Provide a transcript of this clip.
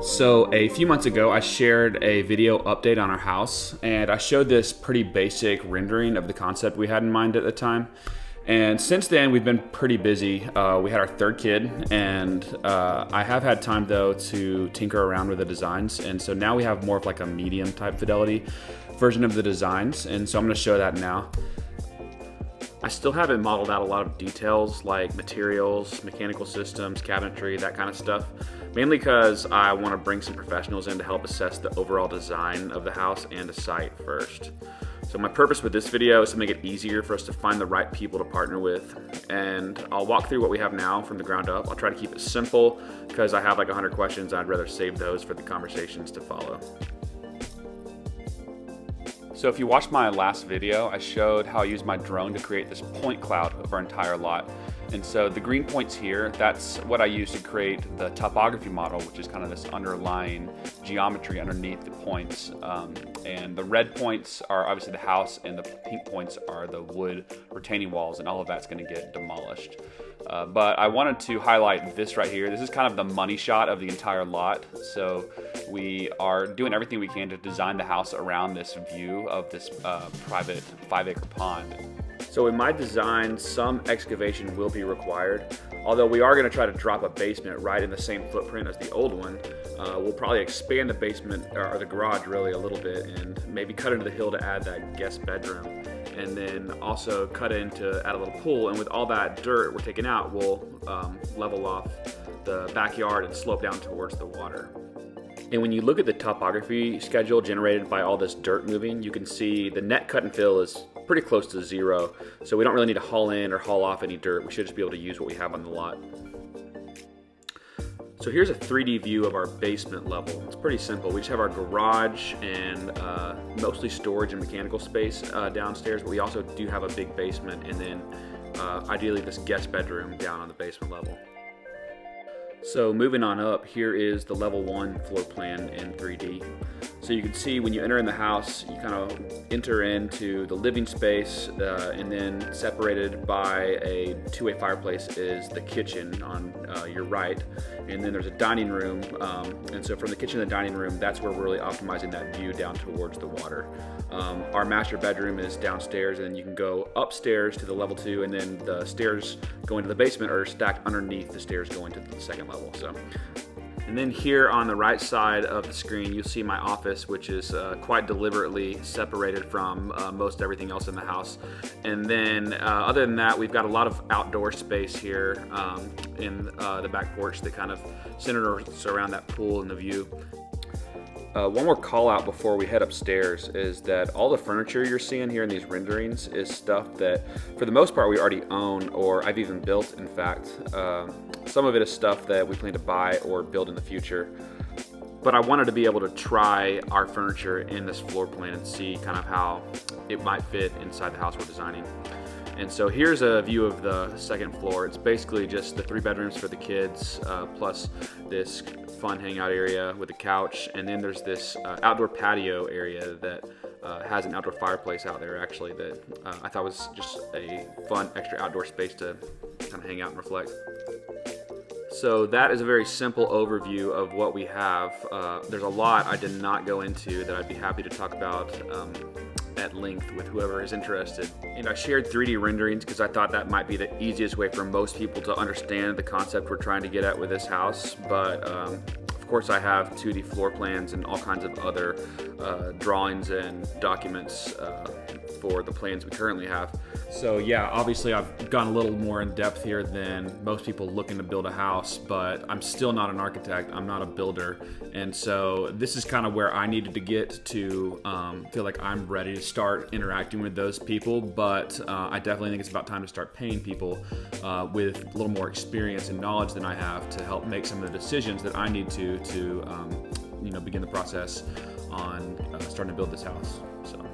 So a few months ago, I shared a video update on our house, and I showed this pretty basic rendering of the concept we had in mind at the time. And since then, we've been pretty busy. We had our third kid, and I have had time though to tinker around with the designs. And so now we have more of like a medium type fidelity version of the designs. And so I'm gonna show that now. I still haven't modeled out a lot of details like materials, mechanical systems, cabinetry, that kind of stuff. Mainly because I want to bring some professionals in to help assess the overall design of the house and the site first. So my purpose with this video is to make it easier for us to find the right people to partner with. And I'll walk through what we have now from the ground up. I'll try to keep it simple because I have like 100 questions and I'd rather save those for the conversations to follow. So if you watched my last video, I showed how I used my drone to create this point cloud of our entire lot. And so the green points here, that's what I used to create the topography model, which is kind of this underlying geometry underneath the points. And the red points are obviously the house, and the pink points are the wood retaining walls, and all of that's going to get demolished. But I wanted to highlight this right here. This is kind of the money shot of the entire lot. So we are doing everything we can to design the house around this view of this private 5-acre pond. So in my design, some excavation will be required. Although we are going to try to drop a basement right in the same footprint as the old one. We'll probably expand the basement, or the garage really, a little bit, and maybe cut into the hill to add that guest bedroom. And then also cut in to add a little pool. And with all that dirt we're taking out, we'll level off the backyard and slope down towards the water. And when you look at the topography schedule generated by all this dirt moving, you can see the net cut and fill is pretty close to 0. So we don't really need to haul in or haul off any dirt. We should just be able to use what we have on the lot. So here's a 3D view of our basement level. It's pretty simple. We just have our garage and mostly storage and mechanical space downstairs, but we also do have a big basement, and then ideally this guest bedroom down on the basement level. So moving on up, here is the level 1 floor plan in 3D. So you can see when you enter in the house, you kind of enter into the living space, and then separated by a two-way fireplace is the kitchen on your right. And then there's a dining room, and so from the kitchen to the dining room, that's where we're really optimizing that view down towards the water. Our master bedroom is downstairs, and then you can go upstairs to the level 2, and then the stairs going to the basement are stacked underneath the stairs going to the second level. So, and then here on the right side of the screen, you'll see my office, which is quite deliberately separated from most everything else in the house. And then other than that, we've got a lot of outdoor space here in the back porch that kind of centers around that pool and the view. One more call out before we head upstairs is that all the furniture you're seeing here in these renderings is stuff that for the most part we already own, or I've even built, in fact. Some of it is stuff that we plan to buy or build in the future. But I wanted to be able to try our furniture in this floor plan and see kind of how it might fit inside the house we're designing. And so here's a view of the second floor. It's basically just the 3 bedrooms for the kids, plus this fun hangout area with a couch. And then there's this outdoor patio area that has an outdoor fireplace out there actually that I thought was just a fun extra outdoor space to kind of hang out and reflect. So that is a very simple overview of what we have. There's a lot I did not go into that I'd be happy to talk about at length with whoever is interested. And I shared 3D renderings because I thought that might be the easiest way for most people to understand the concept we're trying to get at with this house. But of course I have 2D floor plans and all kinds of other drawings and documents for the plans we currently have. So yeah, obviously I've gone a little more in depth here than most people looking to build a house, but I'm still not an architect, I'm not a builder. And so this is kind of where I needed to get to feel like I'm ready to start interacting with those people, but I definitely think it's about time to start paying people with a little more experience and knowledge than I have to help make some of the decisions that I need to begin the process on starting to build this house. So.